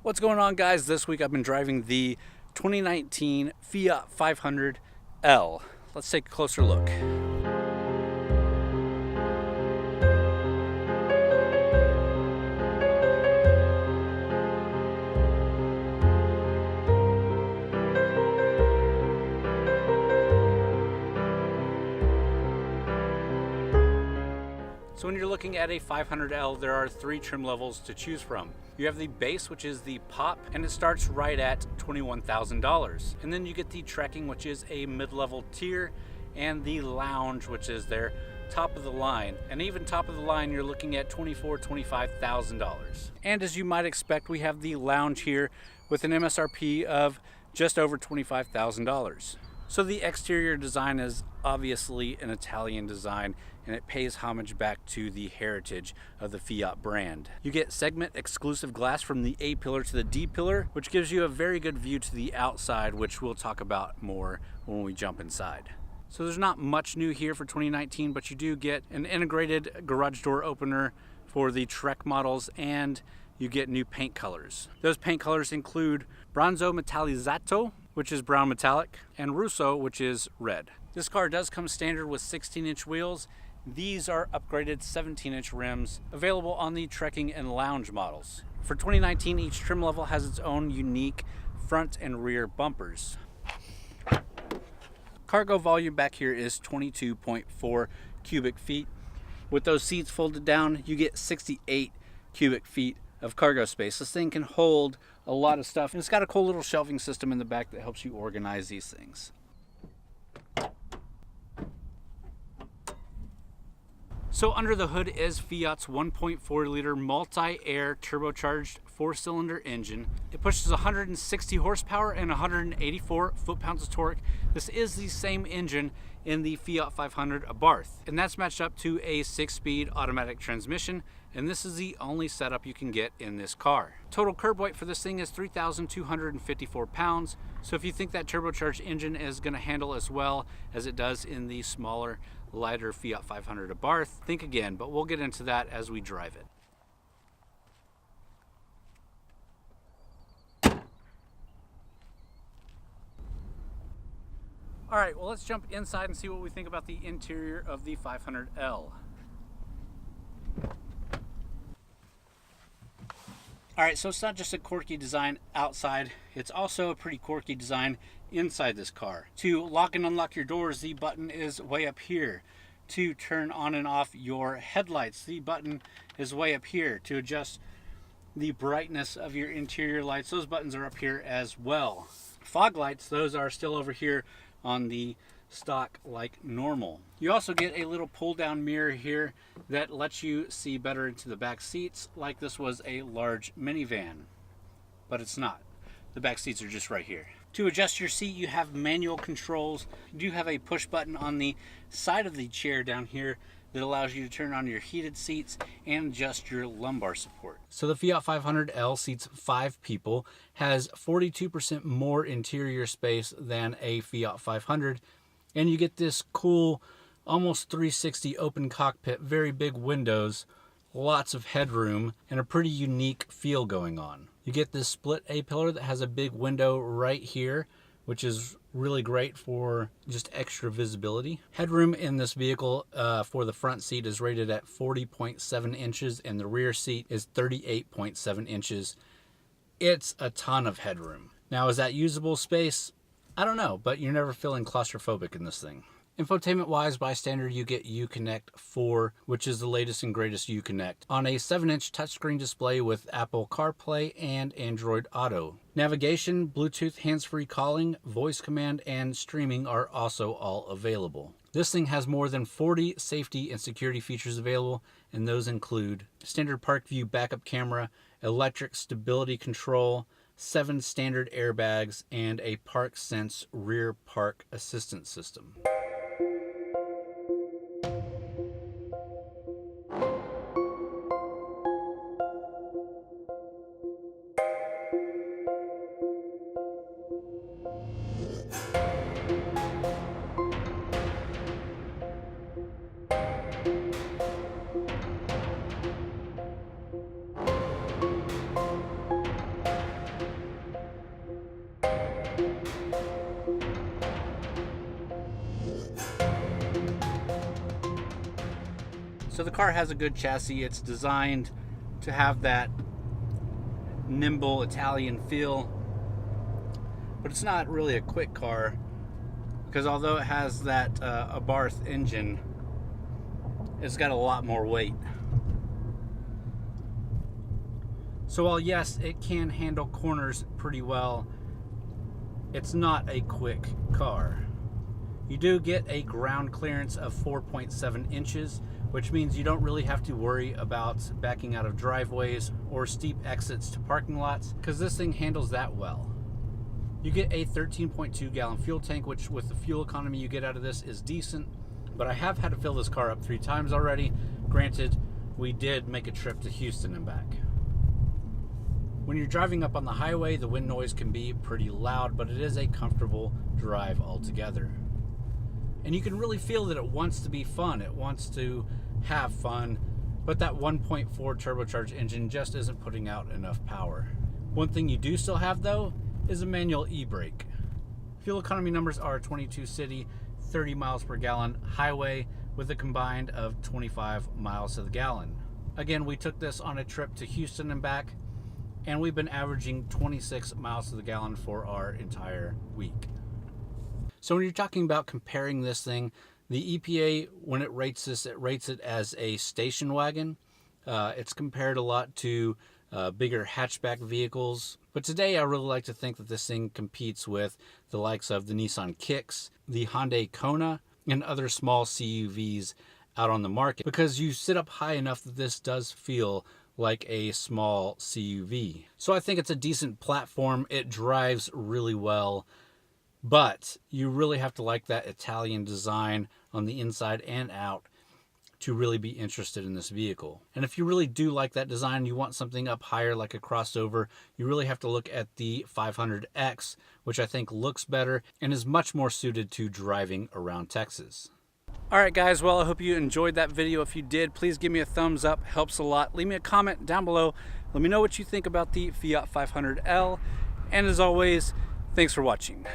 What's going on, guys? This week I've been driving the 2019 Fiat 500L. Let's take a closer look. So when you're looking at a 500L, there are three trim levels to choose from. You have the base, which is the pop, and it starts right at $21,000. And then you get the trekking, which is a mid-level tier, and the lounge, which is their top of the line. And even top of the line, you're looking at $25,000. And as you might expect, we have the lounge here with an MSRP of just over $25,000. So the exterior design is obviously an Italian design, and it pays homage back to the heritage of the Fiat brand. You get segment exclusive glass from the A pillar to the D pillar, which gives you a very good view to the outside, which we'll talk about more when we jump inside. So there's not much new here for 2019, but you do get an integrated garage door opener for the Trek models, and you get new paint colors. Those paint colors include Bronzo Metallizzato, which is brown metallic, and Russo, which is red. This car does come standard with 16-inch wheels. These are upgraded 17-inch rims available on the trekking and lounge models. For 2019, each trim level has its own unique front and rear bumpers. Cargo volume back here is 22.4 cubic feet. With those seats folded down, you get 68 cubic feet of cargo space. This thing can hold a lot of stuff, and it's got a cool little shelving system in the back that helps you organize these things. So under the hood is Fiat's 1.4 liter multi-air turbocharged 4-cylinder engine. It pushes 160 horsepower and 184 foot-pounds of torque. This is the same engine in the Fiat 500 Abarth, and that's matched up to a 6-speed automatic transmission, and this is the only setup you can get in this car. Total curb weight for this thing is 3,254 pounds, so if you think that turbocharged engine is going to handle as well as it does in the smaller, lighter Fiat 500 Abarth, think again, but we'll get into that as we drive it. All right, well, let's jump inside and see what we think about the interior of the 500L. All right, so it's not just a quirky design outside, it's also a pretty quirky design inside this car. To lock and unlock your doors, the button is way up here. To turn on and off your headlights, the button is way up here. To adjust the brightness of your interior lights, those buttons are up here as well. Fog lights, those are still over here on the stock like normal. You also get a little pull down mirror here that lets you see better into the back seats, like this was a large minivan, but it's not. The back seats are just right here. To adjust your seat, you have manual controls. You do have a push button on the side of the chair down here that allows you to turn on your heated seats and adjust your lumbar support. So the Fiat 500L seats 5 people, has 42% more interior space than a Fiat 500, and you get this cool, almost 360 open cockpit, very big windows, lots of headroom, and a pretty unique feel going on. You get this split A-pillar that has a big window right here, which is really great for just extra visibility. Headroom in this vehicle for the front seat is rated at 40.7 inches and the rear seat is 38.7 inches. It's a ton of headroom. Now, is that usable space? I don't know, but you're never feeling claustrophobic in this thing. Infotainment wise, by standard, you get Uconnect 4, which is the latest and greatest Uconnect, on a 7-inch touchscreen display with Apple CarPlay and Android Auto. Navigation, Bluetooth hands-free calling, voice command, and streaming are also all available. This thing has more than 40 safety and security features available, and those include standard park view backup camera, electric stability control, 7 standard airbags, and a Park Sense rear park assistance system. So the car has a good chassis. It's designed to have that nimble Italian feel, but it's not really a quick car, because although it has that Abarth engine, it's got a lot more weight. So while yes, it can handle corners pretty well, it's not a quick car. You do get a ground clearance of 4.7 inches, which means you don't really have to worry about backing out of driveways or steep exits to parking lots, because this thing handles that well. You get a 13.2 gallon fuel tank, which with the fuel economy you get out of this is decent, but I have had to fill this car up 3 times already. Granted, we did make a trip to Houston and back. When you're driving up on the highway, the wind noise can be pretty loud, but it is a comfortable drive altogether. And you can really feel that it wants to be fun. It wants to have fun, but that 1.4 turbocharged engine just isn't putting out enough power. One thing you do still have though is a manual e-brake. Fuel economy numbers are 22 city, 30 miles per gallon highway with a combined of 25 miles to the gallon. Again, we took this on a trip to Houston and back, and we've been averaging 26 miles to the gallon for our entire week. So when you're talking about comparing this thing, the EPA, when it rates this, it rates it as a station wagon. It's compared a lot to bigger hatchback vehicles. But today I really like to think that this thing competes with the likes of the Nissan Kicks, the Hyundai Kona, and other small CUVs out on the market, because you sit up high enough that this does feel like a small CUV. So I think it's a decent platform. It drives really well, but you really have to like that Italian design on the inside and out to really be interested in this vehicle. And if you really do like that design, you want something up higher like a crossover, you really have to look at the 500X, which I think looks better and is much more suited to driving around Texas. Alright guys, well I hope you enjoyed that video. If you did, please give me a thumbs up, helps a lot. Leave me a comment down below. Let me know what you think about the Fiat 500L. And as always, thanks for watching.